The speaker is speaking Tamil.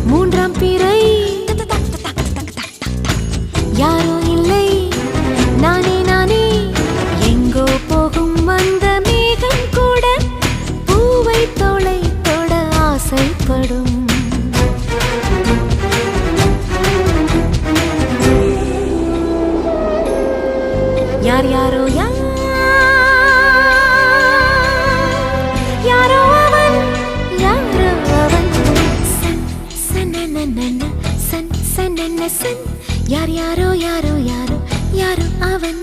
மூன்றாம் பிறை யாரோ இல்லை நானே நானே எங்கோ போகும் அந்த மேகம் கூட பூவை தோளை தொட ஆசைப்படும் யார் யாரோ யாரோ அவன் யாரோ அவன் சன் சனனனன சன் சனன சன் யார் யாரோ யாரோ யாரோ யாரோ அவன்